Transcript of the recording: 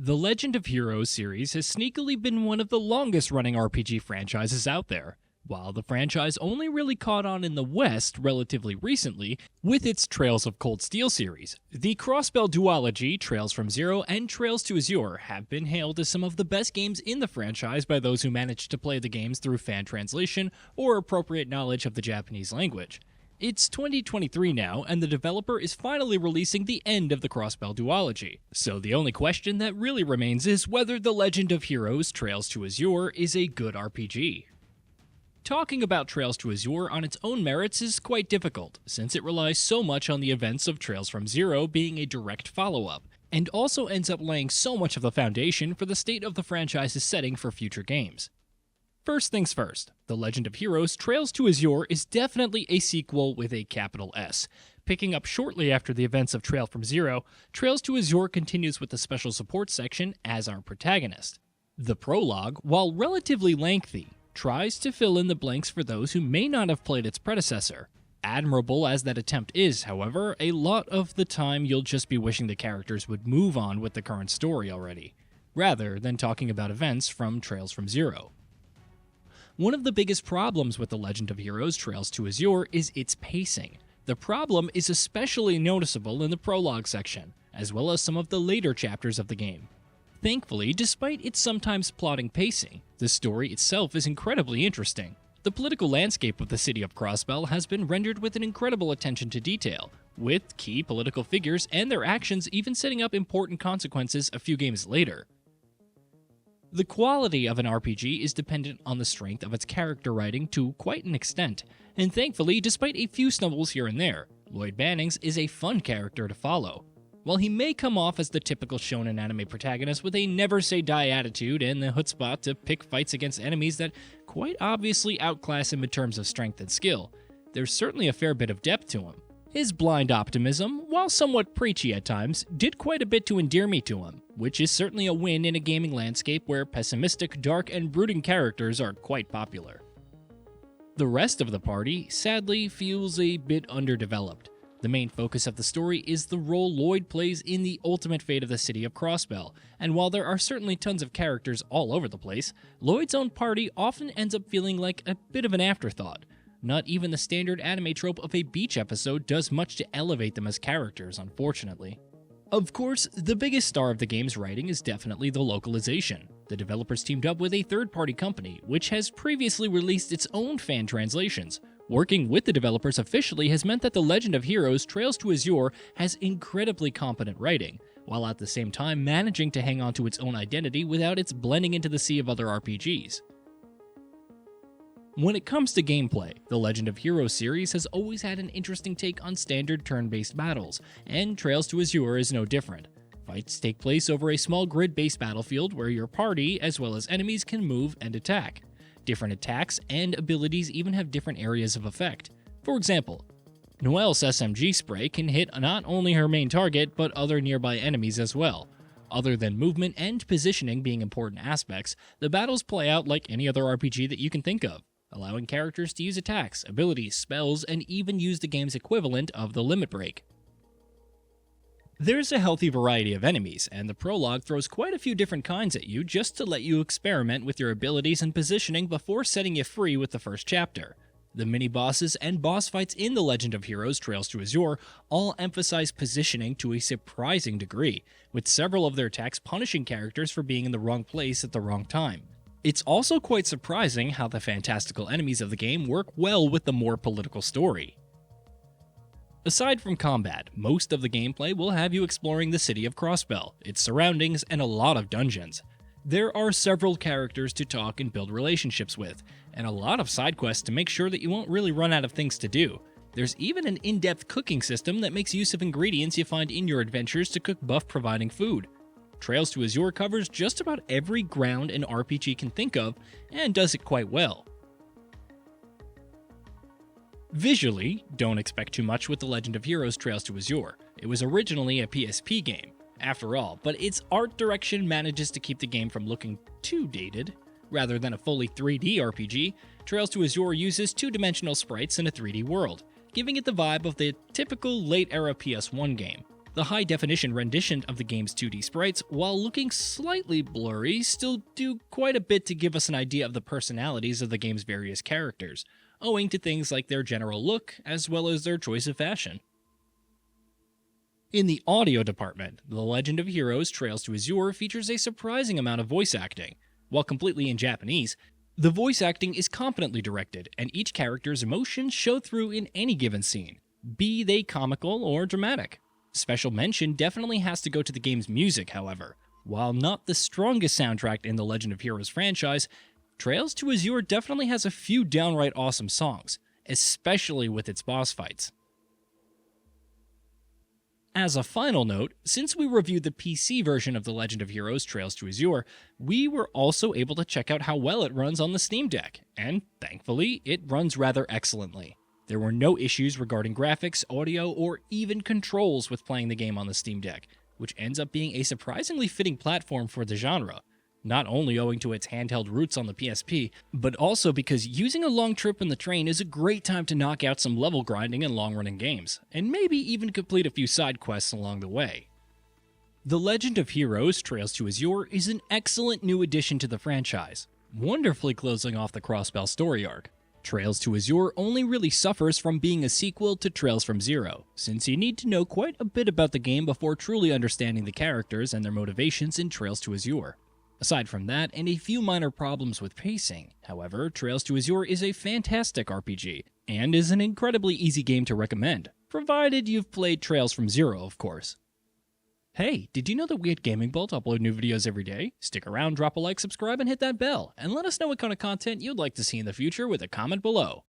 The Legend of Heroes series has sneakily been one of the longest running RPG franchises out there. While the franchise only really caught on in the West relatively recently with its Trails of Cold Steel series, the Crossbell duology, Trails from Zero and Trails to Azure, have been hailed as some of the best games in the franchise by those who managed to play the games through fan translation or appropriate knowledge of the Japanese language. It's 2023 now, and the developer is finally releasing the end of the Crossbell duology. So the only question that really remains is whether The Legend of Heroes Trails to Azure is a good RPG. Talking about Trails to Azure on its own merits is quite difficult, since it relies so much on the events of Trails from Zero being a direct follow-up, and also ends up laying so much of the foundation for the state of the franchise's setting for future games. First things first, The Legend of Heroes Trails to Azure is definitely a sequel with a capital S. Picking up shortly after the events of Trail from Zero, Trails to Azure continues with the special support section as our protagonist. The prologue, while relatively lengthy, tries to fill in the blanks for those who may not have played its predecessor. Admirable as that attempt is, however, a lot of the time you'll just be wishing the characters would move on with the current story already, rather than talking about events from Trails from Zero. One of the biggest problems with The Legend of Heroes Trails to Azure is its pacing. The problem is especially noticeable in the prologue section, as well as some of the later chapters of the game. Thankfully, despite its sometimes plodding pacing, the story itself is incredibly interesting. The political landscape of the city of Crossbell has been rendered with an incredible attention to detail, with key political figures and their actions even setting up important consequences a few games later. The quality of an RPG is dependent on the strength of its character writing to quite an extent, and thankfully, despite a few stumbles here and there, Lloyd Bannings is a fun character to follow. While he may come off as the typical shonen anime protagonist with a never-say-die attitude and the chutzpah to pick fights against enemies that quite obviously outclass him in terms of strength and skill, there's certainly a fair bit of depth to him. His blind optimism, while somewhat preachy at times, did quite a bit to endear me to him, which is certainly a win in a gaming landscape where pessimistic, dark, and brooding characters are quite popular. The rest of the party, sadly, feels a bit underdeveloped. The main focus of the story is the role Lloyd plays in the ultimate fate of the city of Crossbell, and while there are certainly tons of characters all over the place, Lloyd's own party often ends up feeling like a bit of an afterthought. Not even the standard anime trope of a beach episode does much to elevate them as characters, unfortunately. Of course, the biggest star of the game's writing is definitely the localization. The developers teamed up with a third-party company, which has previously released its own fan translations. Working with the developers officially has meant that The Legend of Heroes Trails to Azure has incredibly competent writing, while at the same time managing to hang on to its own identity without its blending into the sea of other RPGs. When it comes to gameplay, the Legend of Heroes series has always had an interesting take on standard turn-based battles, and Trails to Azure is no different. Fights take place over a small grid-based battlefield where your party, as well as enemies, can move and attack. Different attacks and abilities even have different areas of effect. For example, Noelle's SMG spray can hit not only her main target, but other nearby enemies as well. Other than movement and positioning being important aspects, the battles play out like any other RPG that you can think of, allowing characters to use attacks, abilities, spells, and even use the game's equivalent of the limit break. There's a healthy variety of enemies, and the prologue throws quite a few different kinds at you just to let you experiment with your abilities and positioning before setting you free with the first chapter. The mini-bosses and boss fights in The Legend of Heroes Trails to Azure all emphasize positioning to a surprising degree, with several of their attacks punishing characters for being in the wrong place at the wrong time. It's also quite surprising how the fantastical enemies of the game work well with the more political story. Aside from combat, most of the gameplay will have you exploring the city of Crossbell, its surroundings, and a lot of dungeons. There are several characters to talk and build relationships with, and a lot of side quests to make sure that you won't really run out of things to do. There's even an in-depth cooking system that makes use of ingredients you find in your adventures to cook buff providing food. Trails to Azure covers just about every ground an RPG can think of, and does it quite well. Visually, don't expect too much with The Legend of Heroes Trails to Azure. It was originally a PSP game, after all, but its art direction manages to keep the game from looking too dated. Rather than a fully 3D RPG, Trails to Azure uses two-dimensional sprites in a 3D world, giving it the vibe of the typical late-era PS1 game. The high-definition rendition of the game's 2D sprites, while looking slightly blurry, still do quite a bit to give us an idea of the personalities of the game's various characters, owing to things like their general look, as well as their choice of fashion. In the audio department, The Legend of Heroes Trails to Azure features a surprising amount of voice acting. While completely in Japanese, the voice acting is competently directed, and each character's emotions show through in any given scene, be they comical or dramatic. Special mention definitely has to go to the game's music, however. While not the strongest soundtrack in the Legend of Heroes franchise, Trails to Azure definitely has a few downright awesome songs, especially with its boss fights. As a final note, since we reviewed the PC version of The Legend of Heroes Trails to Azure, we were also able to check out how well it runs on the Steam Deck, and thankfully, it runs rather excellently. There were no issues regarding graphics, audio, or even controls with playing the game on the Steam Deck, which ends up being a surprisingly fitting platform for the genre. Not only owing to its handheld roots on the PSP, but also because using a long trip in the train is a great time to knock out some level grinding in long-running games, and maybe even complete a few side quests along the way. The Legend of Heroes Trails to Azure is an excellent new addition to the franchise, wonderfully closing off the Crossbell story arc. Trails to Azure only really suffers from being a sequel to Trails from Zero, since you need to know quite a bit about the game before truly understanding the characters and their motivations in Trails to Azure. Aside from that, and a few minor problems with pacing, however, Trails to Azure is a fantastic RPG, and is an incredibly easy game to recommend, provided you've played Trails from Zero, of course. Hey, did you know that we at Gaming Bolt upload new videos every day? Stick around, drop a like, subscribe, and hit that bell, and let us know what kind of content you'd like to see in the future with a comment below.